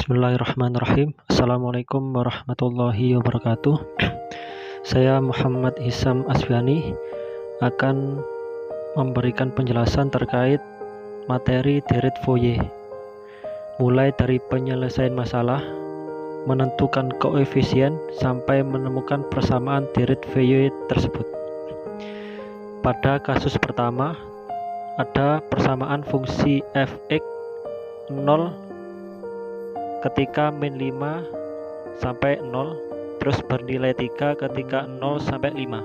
Bismillahirrahmanirrahim. Assalamualaikum warahmatullahi wabarakatuh. Saya Muhammad Hisam Asfiani akan memberikan penjelasan terkait materi Direct Fourier, mulai dari penyelesaian masalah, menentukan koefisien, sampai menemukan persamaan Direct Fourier tersebut. Pada kasus pertama, ada persamaan fungsi f(x) 0 ketika min 5 sampai 0, terus bernilai 3 ketika 0 sampai 5.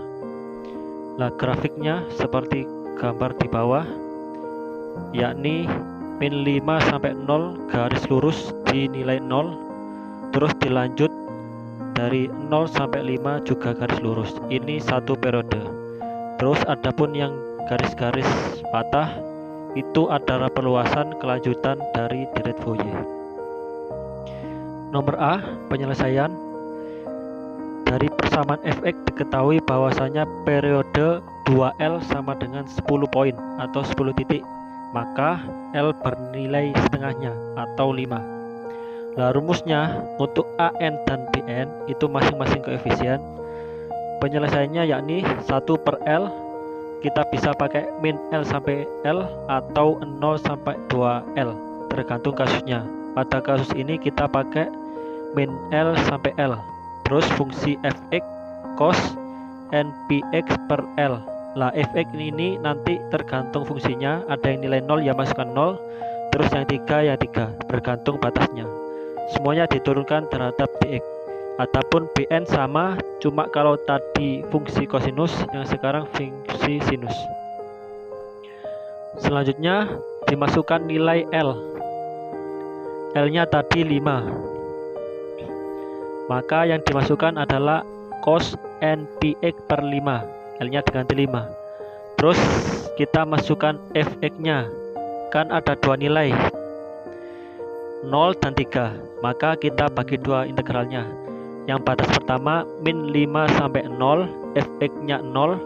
Nah, grafiknya seperti gambar di bawah, yakni min 5 sampai 0 garis lurus dinilai 0, terus dilanjut dari 0 sampai 5 juga garis lurus. Ini satu periode. Terus adapun yang garis-garis patah itu adalah perluasan kelanjutan dari Direct Fourier. Nomor A, penyelesaian. Dari persamaan f(x) diketahui bahwasanya periode 2L sama dengan 10 poin atau 10 titik, maka L bernilai setengahnya atau 5. Nah, rumusnya untuk AN dan BN itu masing-masing koefisien. Penyelesaiannya yakni 1/L, kita bisa pakai min L sampai L atau 0 sampai 2L, tergantung kasusnya. Pada kasus ini kita pakai min L sampai L, terus fungsi f(x) cos npx per L. Lah, f(x) ini nanti tergantung fungsinya, ada yang nilai 0 ya masukkan 0, terus yang 3 ya 3, bergantung batasnya. Semuanya diturunkan terhadap dx. Adapun bn sama, cuma kalau tadi fungsi kosinus, yang sekarang fungsi sinus. Selanjutnya dimasukkan nilai L. L-nya tadi 5, maka yang dimasukkan adalah cos npx per 5, L-nya diganti 5. Terus kita masukkan f(x)-nya, kan ada dua nilai 0 dan 3, maka kita bagi dua integralnya. Yang batas pertama min 5 sampai 0, f(x)-nya 0,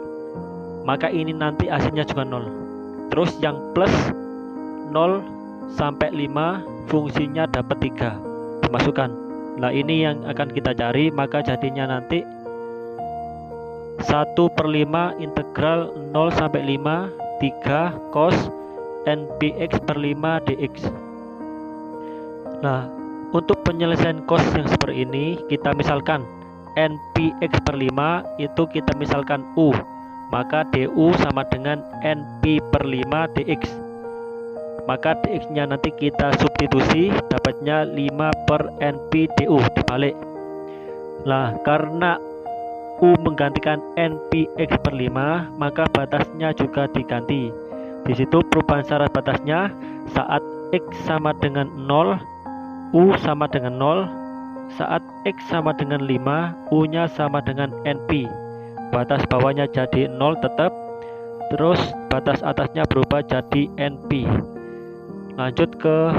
maka ini nanti hasilnya juga 0. Terus yang plus 0 sampai 5, fungsinya dapat 3, dimasukkan. Nah, ini yang akan kita cari, maka jadinya nanti 1/5 integral 0 sampai 5 3 cos npx per 5 dx. Nah, untuk penyelesaian cos yang seperti ini, kita misalkan npx per 5 itu kita misalkan u, maka du sama dengan np per 5 dx. Maka dx-nya nanti kita substitusi, dapatnya 5/np du, dibalik. Nah, karena u menggantikan npx per 5, maka batasnya juga diganti. Di situ perubahan syarat batasnya saat x sama dengan 0, u sama dengan 0. Saat x sama dengan 5, u-nya sama dengan np. Batas bawahnya jadi 0 tetap, terus batas atasnya berubah jadi np. Lanjut ke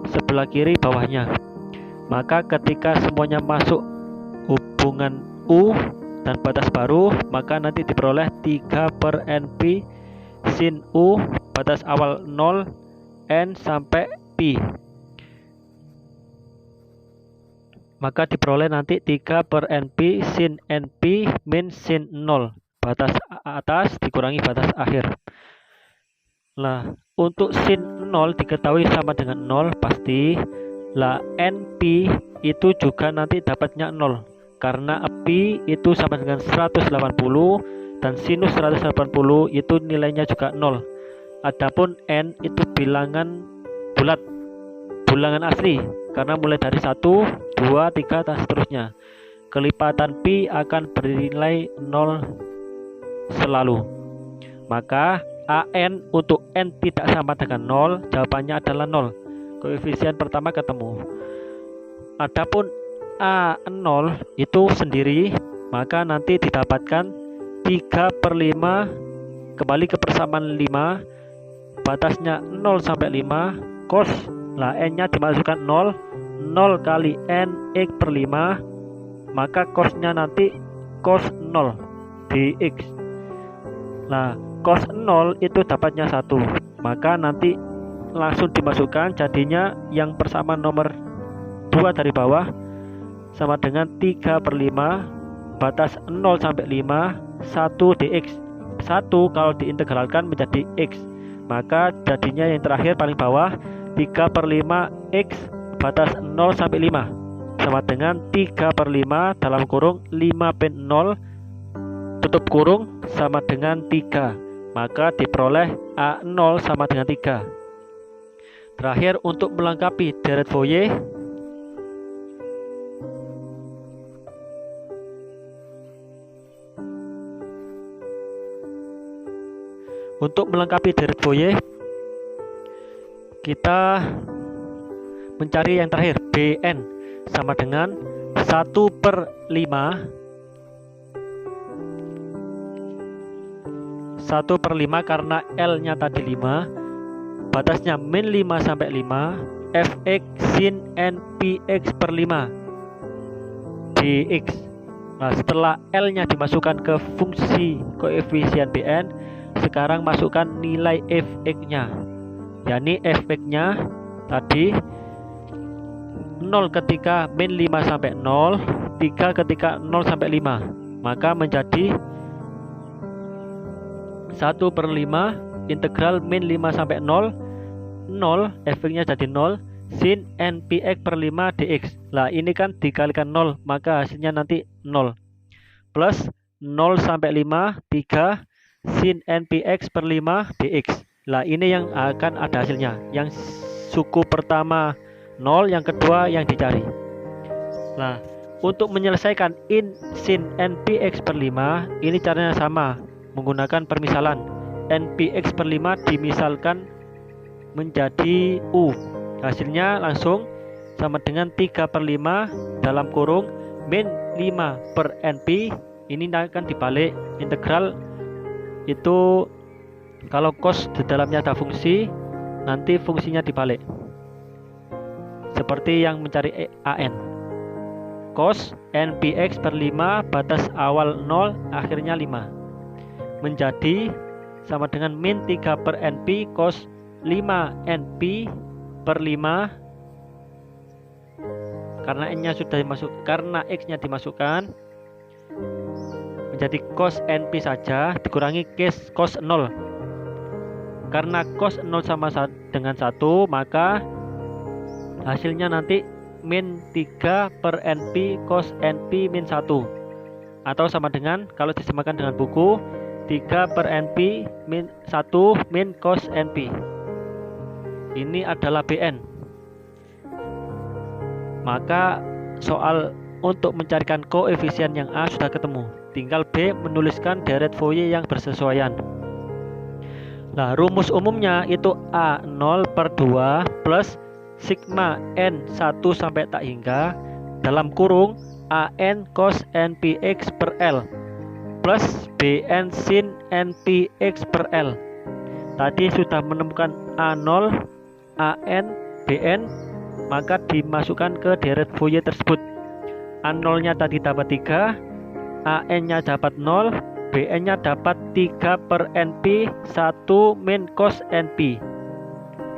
sebelah kiri bawahnya, maka ketika semuanya masuk hubungan U dan batas baru, maka nanti diperoleh 3/np sin U, batas awal 0, n sampai pi, maka diperoleh nanti 3/np sin np min sin 0, batas atas dikurangi batas akhir. Nah, untuk sin 0 diketahui sama dengan 0 pasti. Lah, np itu juga nanti dapatnya 0, karena pi itu sama dengan 180 dan sinus 180 itu nilainya juga 0. Adapun n itu bilangan bulat, bilangan asli, karena mulai dari 1, 2, 3 dan seterusnya. Kelipatan pi akan bernilai 0 selalu. Maka an untuk n tidak sama dengan 0, jawabannya adalah 0. Koefisien pertama ketemu. Adapun a0 itu sendiri, maka nanti didapatkan 3/5, kembali ke persamaan 5, batasnya 0 sampai 5 cos. Lah, n-nya dimasukkan 0, 0 kali n x per 5, maka cosnya nanti cos 0 dx. Nah, cos 0 itu dapatnya 1, maka nanti langsung dimasukkan, jadinya yang persamaan nomor 2 dari bawah sama dengan 3/5 batas 0 sampai 5 1 dx. 1 kalau diintegralkan menjadi x, maka jadinya yang terakhir paling bawah 3/5 x batas 0 sampai 5 sama dengan 3/5 dalam kurung 5/0 tutup kurung sama dengan 3, maka diperoleh A0 sama dengan 3. Terakhir, untuk melengkapi deret Fourier, kita mencari yang terakhir, Bn sama dengan 1/5 karena L-nya tadi 5, batasnya min 5 sampai 5 fx sin npx/5 dx. Nah, setelah L-nya dimasukkan ke fungsi koefisien Bn, sekarang masukkan nilai fx-nya, yakni fx-nya tadi 0 ketika min 5 sampai 0, 3 ketika 0 sampai 5, maka menjadi 1/5 integral min 5 sampai 0 efeknya jadi 0 sin npx/5 dx. Lah ini kan dikalikan 0, maka hasilnya nanti 0 plus 0 sampai 5 3 sin npx/5 dx. Lah ini yang akan ada hasilnya, yang suku pertama 0, yang kedua yang dicari. Nah, untuk menyelesaikan sin npx/5 ini caranya sama, menggunakan permisalan. npx/5 dimisalkan menjadi u, hasilnya langsung sama dengan 3/5 dalam kurung min 5/np. Ini akan dibalik, integral itu kalau cos di dalamnya ada fungsi, nanti fungsinya dibalik seperti yang mencari an. Cos npx/5 batas awal 0 akhirnya 5 menjadi sama dengan min 3/np cos 5np/5 karena n-nya sudah karena x-nya dimasukkan menjadi cos np saja dikurangi cos 0. Karena cos 0 sama dengan 1, maka hasilnya nanti min 3/np cos np min 1, atau sama dengan kalau disamakan dengan buku 3/np min 1 min cos np. Ini adalah Bn. Maka soal untuk mencarikan koefisien yang A sudah ketemu, tinggal B menuliskan deret Fourier yang bersesuaian. Nah, rumus umumnya itu A0/2 plus sigma n1 sampai tak hingga dalam kurung an cos npx/L plus bn sin npx/L. Tadi sudah menemukan A0, an, bn, maka dimasukkan ke deret Fourier tersebut. A0-nya tadi dapat 3, an-nya dapat 0, bn-nya dapat 3/np 1 min cos np.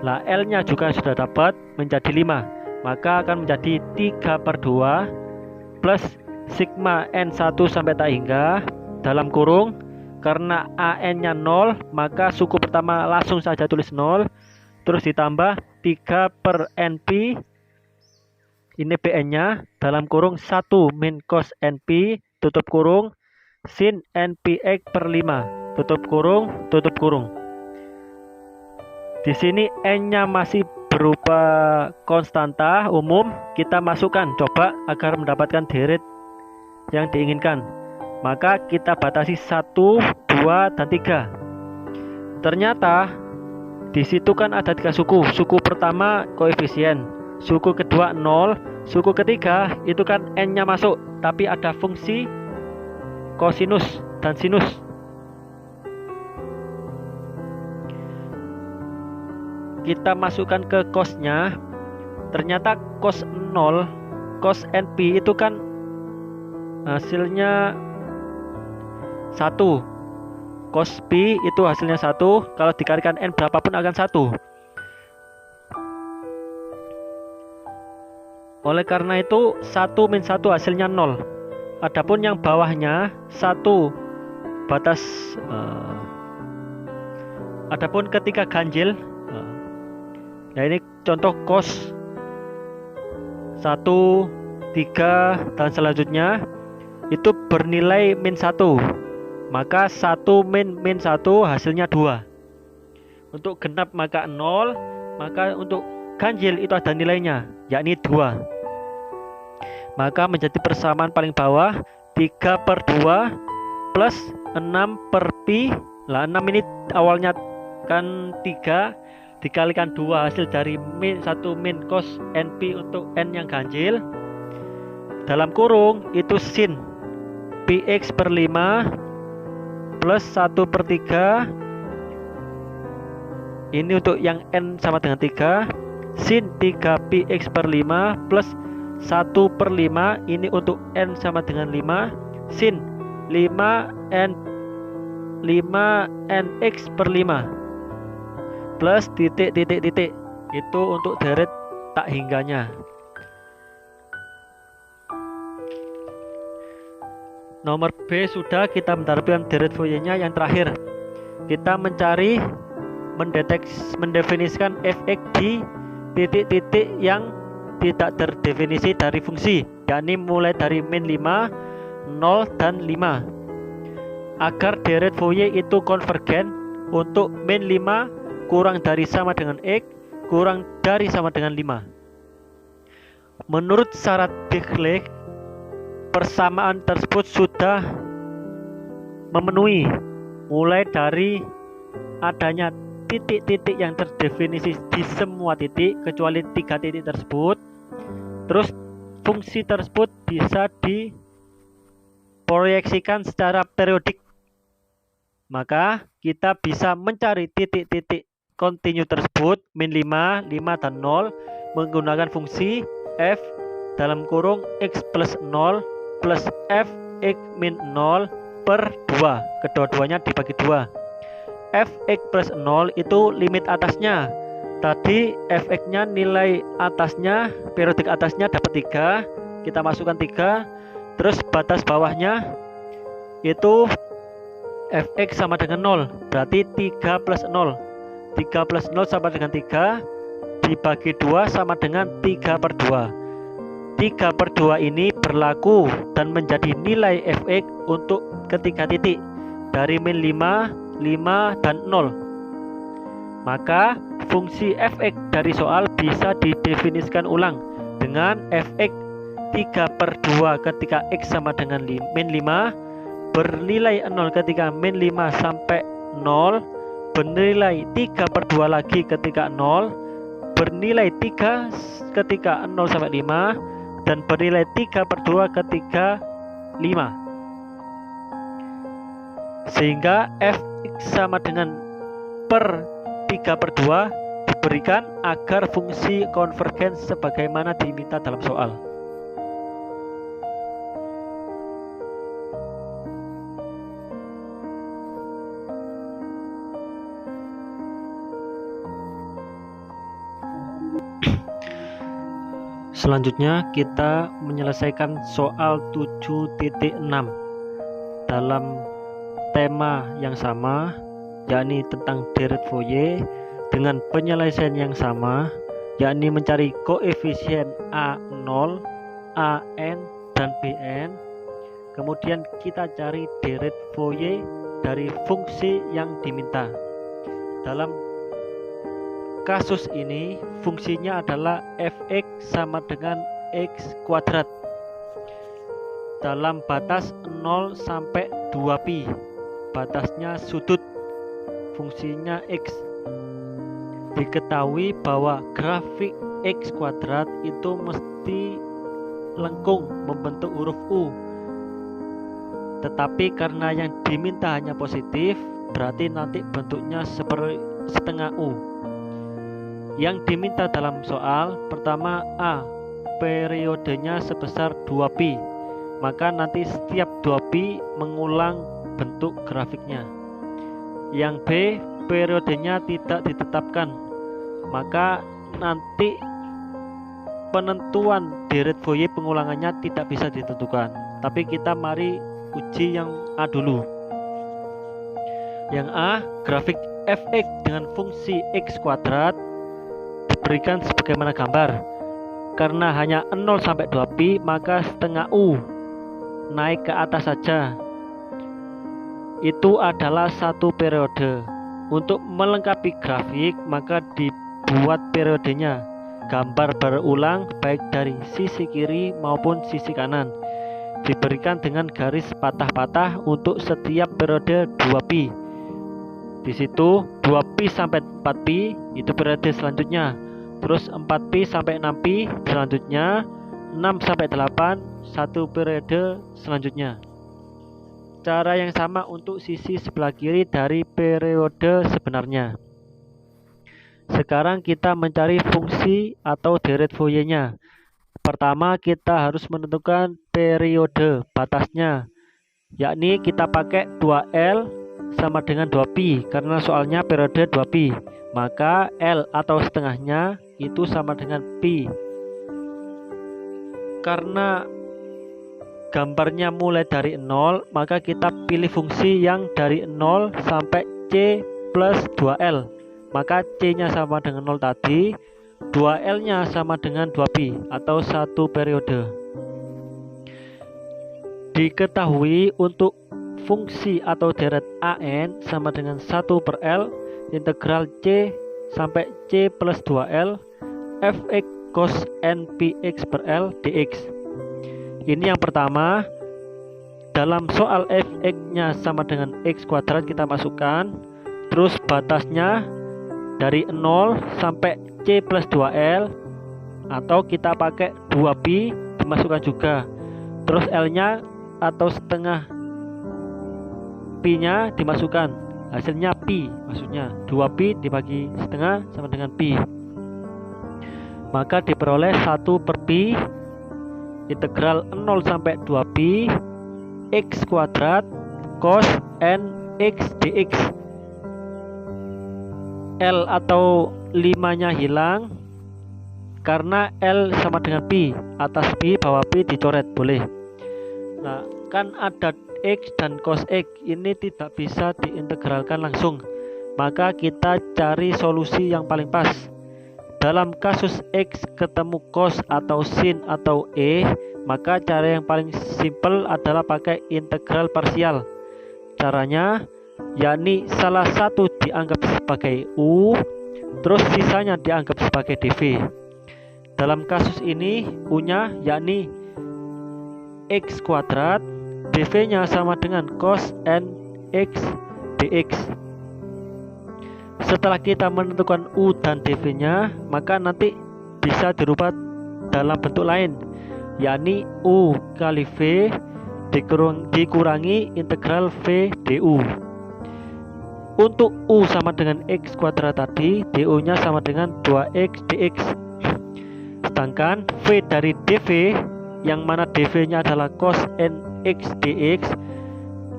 Lah L-nya juga sudah dapat menjadi 5, maka akan menjadi 3/2 plus sigma n1 sampai tak hingga dalam kurung, karena an-nya 0 maka suku pertama langsung saja tulis 0, terus ditambah 3/np, ini bn-nya dalam kurung 1 min cos np tutup kurung sin npx/5 tutup kurung. Di sini n-nya masih berupa konstanta umum, kita masukkan coba agar mendapatkan deret yang diinginkan. Maka kita batasi 1, 2, dan 3. Ternyata di situ kan ada 3 suku. Suku pertama koefisien, suku kedua 0, suku ketiga itu kan n-nya masuk, tapi ada fungsi kosinus dan sinus. Kita masukkan ke cos-nya, ternyata cos 0, cos np itu kan hasilnya 1, cos p itu hasilnya 1, kalau dikalikan n berapapun akan 1. Oleh karena itu 1 min 1 hasilnya 0. Adapun yang bawahnya 1 batas adapun ketika ganjil, nah ini contoh cos 1, 3 dan selanjutnya itu bernilai min 1, maka 1 min 1 hasilnya 2. Untuk genap maka 0, maka untuk ganjil itu ada nilainya, yakni 2. Maka menjadi persamaan paling bawah 3/2 plus 6/pi. Lah 6 ini awalnya kan 3 dikalikan 2 hasil dari min 1 min cos NP untuk N yang ganjil. Dalam kurung itu sin px per 5 plus 1/3. Ini untuk yang N sama dengan 3. Sin 3px per 5 plus 1/5. Ini untuk N sama dengan 5. Sin 5nx per 5 plus titik. Itu untuk deret tak hingganya. Nomor B sudah, kita menerapkan deret Fourier-nya. Yang terakhir kita mencari mendefinisikan fx di titik-titik yang tidak terdefinisi dari fungsi, yakni mulai dari min 5, 0 dan 5. Agar deret Fourier itu konvergen untuk min 5 kurang dari sama dengan x kurang dari sama dengan 5. Menurut syarat Dirichlet, persamaan tersebut sudah memenuhi mulai dari adanya titik-titik yang terdefinisi di semua titik kecuali 3 titik tersebut. Terus fungsi tersebut bisa diproyeksikan secara periodik. Maka kita bisa mencari titik-titik kontinu tersebut min 5, 5 dan 0 menggunakan fungsi f dalam kurung x plus 0 plus f x min 0 per 2. Kedua-duanya dibagi 2. Fx plus 0 itu limit atasnya. Tadi fx-nya nilai atasnya, periodik atasnya dapat 3. Kita masukkan 3. Terus batas bawahnya itu fx sama dengan 0. Berarti 3 plus 0. 3 plus 0 sama dengan 3. Dibagi 2 sama dengan 3/2. 3/2 ini berlaku dan menjadi nilai fx untuk ketiga titik dari min 5, 5 dan 0. Maka fungsi fx dari soal bisa didefinisikan ulang dengan fx 3/2 ketika x sama dengan min 5, bernilai 0 ketika min 5 sampai 0, bernilai 3/2 lagi ketika 0, bernilai 3 ketika 0 sampai 5, dan bernilai 3/2 ketika 5. Sehingga f sama dengan per 3/2 diberikan agar fungsi konvergen sebagaimana diminta dalam soal. Selanjutnya kita menyelesaikan soal 7.6 dalam tema yang sama, yakni tentang deret Fourier, dengan penyelesaian yang sama, yakni mencari koefisien A0, AN, dan BN. Kemudian kita cari deret Fourier dari fungsi yang diminta. Dalam kasus ini fungsinya adalah fx sama dengan x kuadrat dalam batas 0 sampai 2pi. Batasnya sudut, fungsinya x. Diketahui bahwa grafik x kuadrat itu mesti lengkung membentuk huruf U. Tetapi karena yang diminta hanya positif, berarti nanti bentuknya seperti setengah U. Yang diminta dalam soal pertama A, periodenya sebesar 2pi. Maka nanti setiap 2pi mengulang bentuk grafiknya. Yang B, periodenya tidak ditetapkan. Maka nanti penentuan deret Fourier pengulangannya tidak bisa ditentukan, tapi kita mari uji yang A dulu. Yang A, grafik fx dengan fungsi x kuadrat diberikan sebagaimana gambar. Karena hanya 0 sampai 2pi, maka setengah U naik ke atas saja. Itu adalah satu periode. Untuk melengkapi grafik, maka dibuat periodenya. Gambar berulang baik dari sisi kiri maupun sisi kanan. Diberikan dengan garis patah-patah untuk setiap periode 2pi. Di situ 2pi sampai 4pi itu periode selanjutnya. Terus 4pi sampai 6pi selanjutnya, 6 sampai 8 satu periode selanjutnya. Cara yang sama untuk sisi sebelah kiri dari periode sebenarnya. Sekarang kita mencari fungsi atau deret Fourier-nya. Pertama kita harus menentukan periode batasnya, yakni kita pakai 2L sama dengan 2pi karena soalnya periode 2pi. Maka L atau setengahnya itu sama dengan pi. Karena gambarnya mulai dari 0, maka kita pilih fungsi yang dari 0 sampai C plus 2L. Maka C-nya sama dengan 0 tadi, 2L-nya sama dengan 2pi atau satu periode. Diketahui untuk fungsi atau deret AN sama dengan 1 per L integral C sampai C plus 2L fx cos npx per L dx. Ini yang pertama. Dalam soal fx-nya sama dengan x kuadrat kita masukkan. Terus batasnya dari 0 sampai C plus 2L atau kita pakai 2pi dimasukkan juga. Terus L-nya atau setengah pi-nya dimasukkan. Hasilnya pi, maksudnya 2pi dibagi setengah sama dengan pi. Maka diperoleh 1 per pi integral 0 sampai 2pi x kuadrat cos nx dx. L atau 5-nya hilang karena L sama dengan pi. Atas pi, bawah pi dicoret, boleh. Nah, kan ada x dan cos x, ini tidak bisa diintegralkan langsung. Maka kita cari solusi yang paling pas. Dalam kasus X ketemu cos atau sin atau E, maka cara yang paling simpel adalah pakai integral parsial. Caranya, yakni salah satu dianggap sebagai U, terus sisanya dianggap sebagai dv. Dalam kasus ini, U-nya yakni X kuadrat, dv-nya sama dengan cos nx dx. Setelah kita menentukan U dan dv-nya, maka nanti bisa dirubah dalam bentuk lain, yakni U kali V dikurangi integral V du. Untuk U sama dengan X kuadrat tadi, du-nya sama dengan 2X dx. Sedangkan V dari dv, yang mana dv-nya adalah cos nx dx,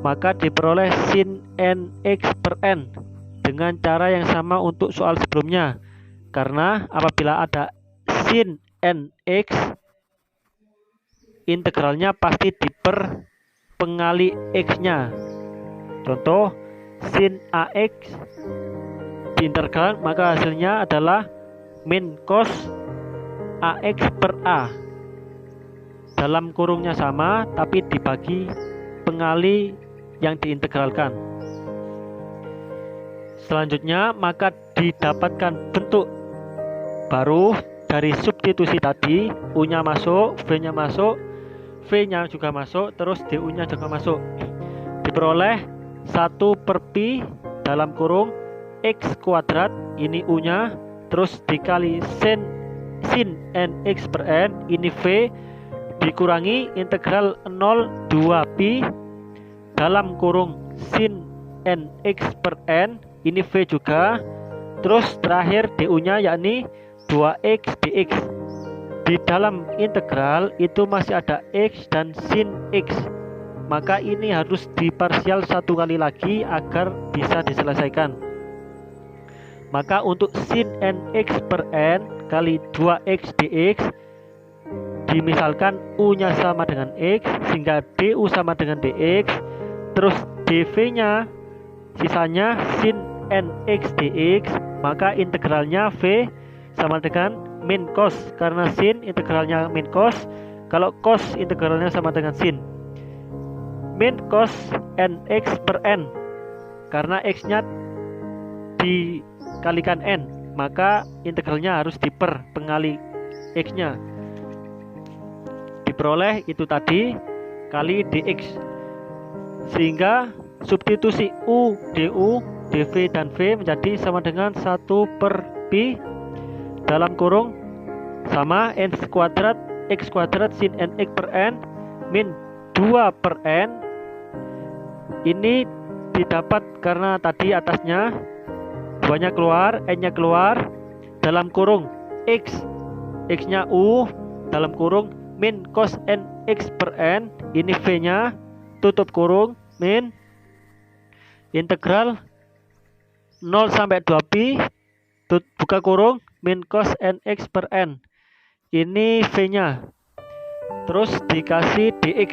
maka diperoleh sin nx per n. Dengan cara yang sama untuk soal sebelumnya. Karena apabila ada sin nx, integralnya pasti diper pengali x-nya. Contoh, sin ax diintegralkan, maka hasilnya adalah min cos ax per a. Dalam kurungnya sama, tapi dibagi pengali yang diintegralkan. Selanjutnya, maka didapatkan bentuk baru dari substitusi tadi. U-nya masuk, V-nya masuk, V-nya juga masuk, terus du-nya juga masuk. Diperoleh 1 per pi dalam kurung X kuadrat, ini U-nya, terus dikali sin nx per n, ini V, dikurangi integral 0 2pi dalam kurung sin nx per n, ini V juga, terus terakhir du-nya yakni 2x dx. Di dalam integral itu masih ada x dan sin x, maka ini harus diparsial satu kali lagi agar bisa diselesaikan. Maka untuk sin nx per n kali 2x dx Dimisalkan U-nya sama dengan X, sehingga DU sama dengan DX. Terus dV-nya sisanya sin NX dx, maka integralnya V sama dengan min cos, karena sin integralnya min cos, kalau cos integralnya sama dengan sin. Min cos NX per N, karena X-nya dikalikan N, maka integralnya harus diper pengali X-nya. Diperoleh itu tadi kali dx, sehingga substitusi U, DU, DV dan V menjadi sama dengan 1 per pi dalam kurung sama N kuadrat X kuadrat sin NX per N min 2 per N. Ini didapat karena tadi atasnya 2-nya keluar, N-nya keluar, dalam kurung X-nya U, dalam kurung min cos NX per N, ini V-nya, tutup kurung, min integral 0 sampai 2pi, buka kurung, min cos NX per N, ini V-nya. Terus dikasih dx,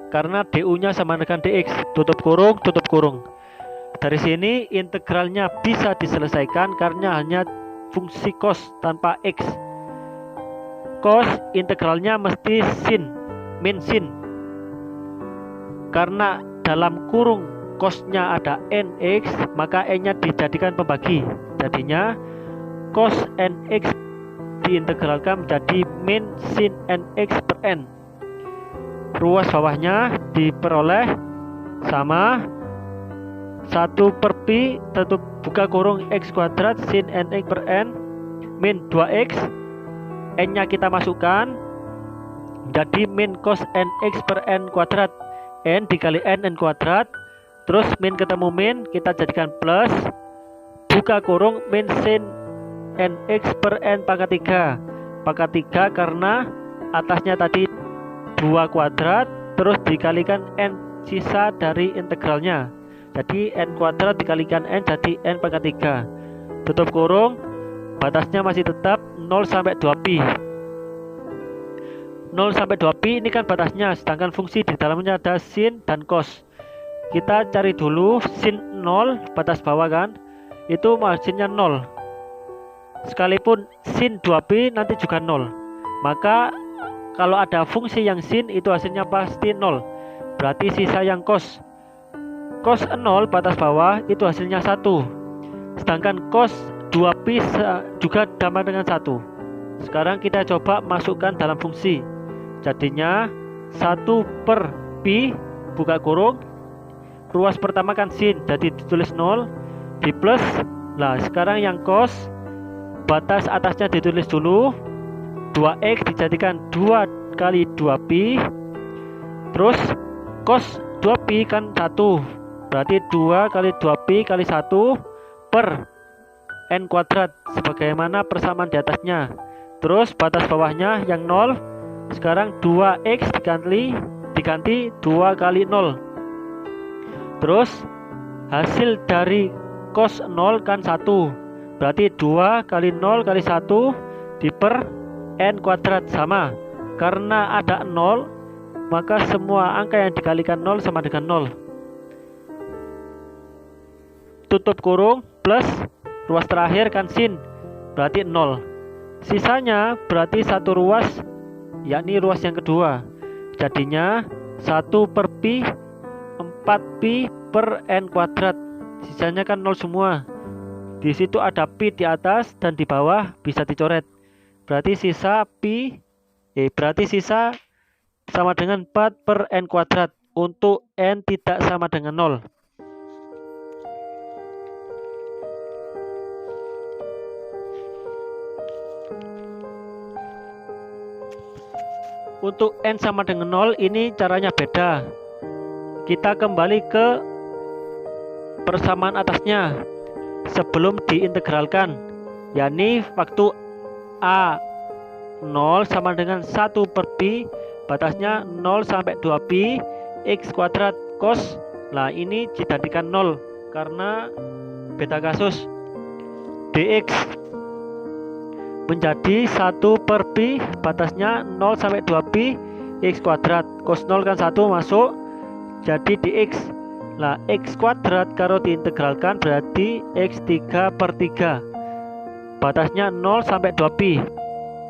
karena DU-nya sama dengan dx, tutup kurung, tutup kurung. Dari sini integralnya bisa diselesaikan karena hanya fungsi cos tanpa x. Cos integralnya mesti sin, min sin, karena dalam kurung cosnya ada nx, maka n-nya dijadikan pembagi, jadinya cos nx diintegralkan menjadi min sin nx per n. Ruas bawahnya diperoleh sama 1 per pi, tutup buka kurung x kuadrat sin nx per n min 2x, n-nya kita masukkan jadi min cos nx per n kuadrat, n dikali n kuadrat, terus min ketemu min kita jadikan plus, buka kurung min sin nx per n pangkat 3 karena atasnya tadi 2 kuadrat, terus dikalikan n sisa dari integralnya, jadi n kuadrat dikalikan n jadi n pangkat 3, tutup kurung, batasnya masih tetap 0 sampai 2pi. 0 sampai 2pi ini kan batasnya, sedangkan fungsi di dalamnya ada sin dan cos. Kita cari dulu sin 0, batas bawah kan, itu marginnya 0. Sekalipun sin 2pi nanti juga 0. Maka kalau ada fungsi yang sin itu hasilnya pasti 0. Berarti sisa yang cos. Cos 0 batas bawah itu hasilnya 1. Sedangkan cos 2pi juga sama dengan 1. Sekarang kita coba masukkan dalam fungsi. Jadinya 1 per pi, buka kurung, ruas pertama kan sin, jadi ditulis 0, di plus. Nah sekarang yang cos, batas atasnya ditulis dulu, 2x dijadikan 2 kali 2pi, terus cos 2pi kan 1, berarti 2 kali 2pi kali 1 per n kuadrat sebagaimana persamaan di atasnya. Terus batas bawahnya yang 0, sekarang 2x diganti 2 kali 0. Terus hasil dari cos 0 kan 1, berarti 2 kali 0 kali 1 diper n kuadrat sama, karena ada 0 maka semua angka yang dikalikan 0 sama dengan 0. Tutup kurung plus ruas terakhir kan sin, berarti 0. Sisanya berarti satu ruas, yakni ruas yang kedua. Jadinya 1 per pi 4pi per n kuadrat. Sisanya kan 0 semua. Di situ ada pi di atas dan di bawah bisa dicoret. Berarti sisa sama dengan 4 per n kuadrat untuk n tidak sama dengan 0. Untuk n sama dengan 0 ini caranya beda. Kita kembali ke persamaan atasnya sebelum diintegralkan, yakni waktu A 0 sama dengan 1 per pi, batasnya 0 sampai 2pi x kuadrat cos. Nah ini dijadikan 0 karena beda kasus. Dx menjadi 1 per pi, batasnya 0 sampai 2 pi x kuadrat. Cos 0 kan 1 masuk, jadi dx. Nah, x kuadrat kalau diintegralkan berarti x3 per 3. Batasnya 0 sampai 2pi.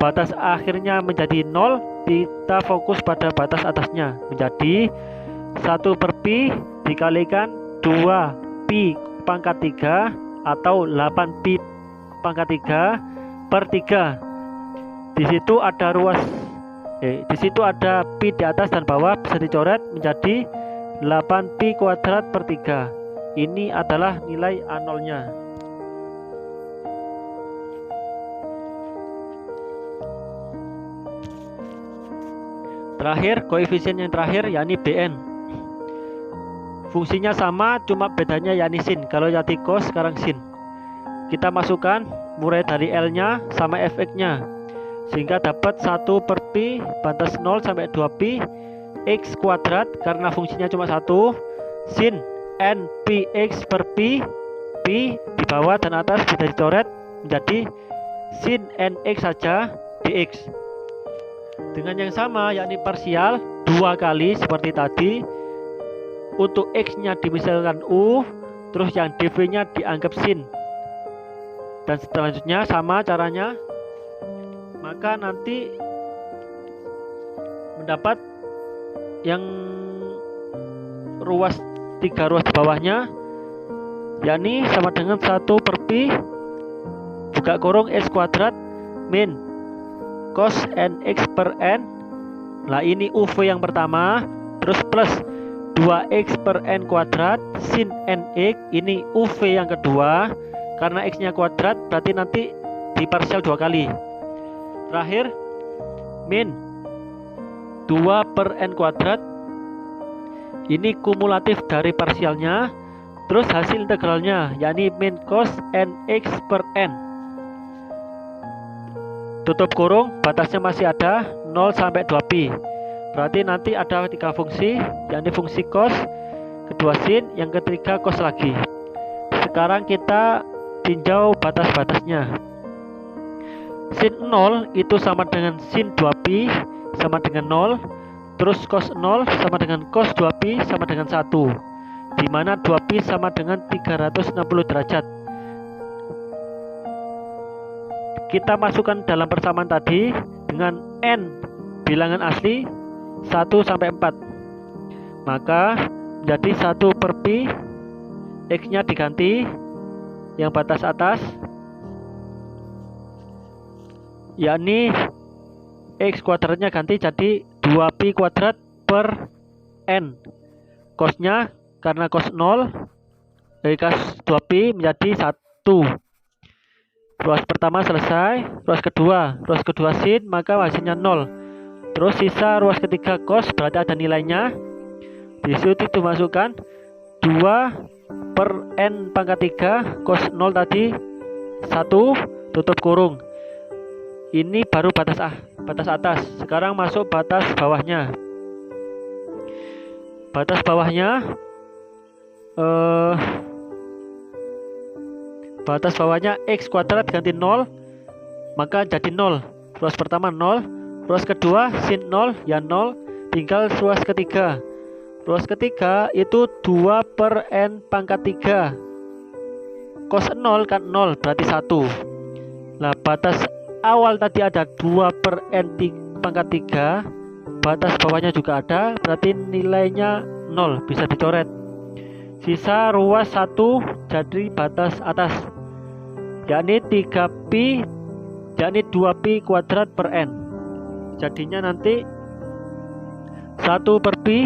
Batas akhirnya menjadi 0, kita fokus pada batas atasnya. Menjadi 1 per pi dikalikan 2pi pangkat 3 atau 8pi pangkat 3 per 3. Di situ ada di situ ada pi di atas dan bawah, bisa dicoret menjadi 8pi kuadrat per 3. Ini adalah nilai A0-nya. Terakhir, koefisien yang terakhir yakni Bn. Fungsinya sama, cuma bedanya yakni sin. Kalau yakni cos, sekarang sin. Kita masukkan mulai dari L-nya sama Fx-nya, sehingga dapat 1 per pi batas 0 sampai 2pi x kuadrat, karena fungsinya cuma 1, sin n pi x per pi. Pi di bawah dan atas bisa dicoret menjadi sin nx saja dx. Dengan yang sama yakni parsial 2 kali seperti tadi. Untuk x-nya dimisalkan u, terus yang dv-nya dianggap sin. Dan selanjutnya sama caranya. Maka nanti mendapat yang ruas 3 ruas di bawahnya, yakni sama dengan 1 per pi buka kurung x kuadrat min cos nx per n. Nah, ini UV yang pertama, terus plus 2x per n kuadrat sin nx. Ini UV yang kedua, karena x-nya kuadrat berarti nanti diparsial 2 kali. Terakhir min 2 per n kuadrat. Ini kumulatif dari parsialnya, terus hasil integralnya yakni min cos nx per n. Tutup kurung, batasnya masih ada 0 sampai 2pi. Berarti nanti ada 3 fungsi, yakni fungsi cos, kedua sin, yang ketiga cos lagi. Sekarang kita tinjau batas-batasnya. Sin 0 itu sama dengan sin 2pi sama dengan 0. Terus cos 0 sama dengan cos 2pi sama dengan 1, dimana 2pi sama dengan 360 derajat. Kita masukkan dalam persamaan tadi dengan n bilangan asli 1 sampai 4. Maka jadi 1 per pi, x-nya diganti yang batas atas, yakni x kuadratnya ganti jadi 2pi kuadrat per n. Cosnya karena cos 0 dari cos 2pi menjadi 1. Ruas pertama selesai, ruas kedua sin, maka hasilnya 0. Terus sisa ruas ketiga cos, berarti ada nilainya. Di situ dimasukkan 2 per n pangkat 3 cos 0 tadi 1, tutup kurung. Ini baru batas atas. Sekarang masuk batas bawahnya. Batas bawahnya x kuadrat ganti 0, maka jadi 0. Ruas pertama 0, ruas kedua sin 0 ya 0, tinggal ruas ketiga. Ruas ketiga itu 2 per n pangkat 3 cos 0 kan 0, berarti 1. Nah, batas awal tadi ada 2 per n pangkat 3, batas bawahnya juga ada, berarti nilainya 0, bisa dicoret. Sisa ruas 1 jadi batas atas, yakni 3pi, yakni 2pi kuadrat per n. Jadinya nanti 1 per pi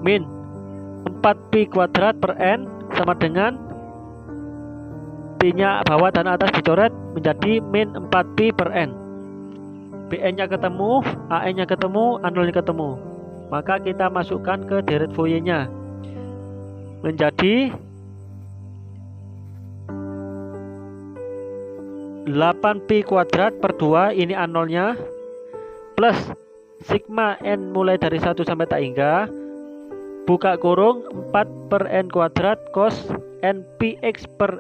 min 4pi kuadrat per n sama dengan pi-nya bawah dan atas dicoret menjadi min 4pi per n. Bn-nya ketemu, An-nya ketemu, A0-nya ketemu. Maka kita masukkan ke deret Fourier-nya menjadi 8pi kuadrat per 2, ini A0-nya, plus sigma n mulai dari 1 sampai tak hingga, buka kurung 4 per n kuadrat cos n pi x per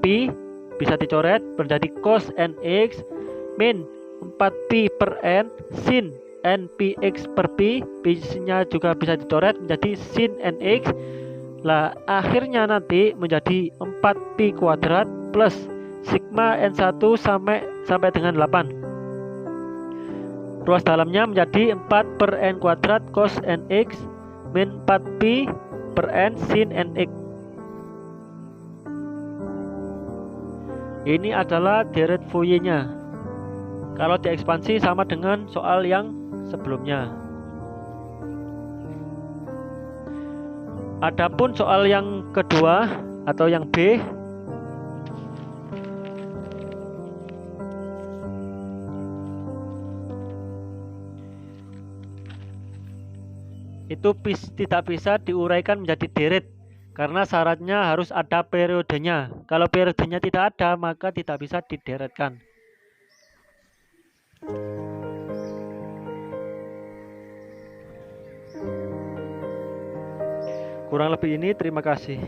pi, bisa dicoret menjadi cos nx min 4pi per n sin npx per pi, pi-nya juga bisa dicoret menjadi sin nx. Lah akhirnya nanti menjadi 4pi kuadrat plus sigma n1 sampai dengan 8. Ruas dalamnya menjadi 4 per n kuadrat cos nx min 4pi per n sin nx. Ini adalah deret Fourier-nya. Kalau diekspansi sama dengan soal yang sebelumnya. Adapun soal yang kedua atau yang B, itu tidak bisa diuraikan menjadi deret karena syaratnya harus ada periodenya. Kalau periodenya tidak ada, maka tidak bisa dideretkan. Kurang lebih ini, terima kasih.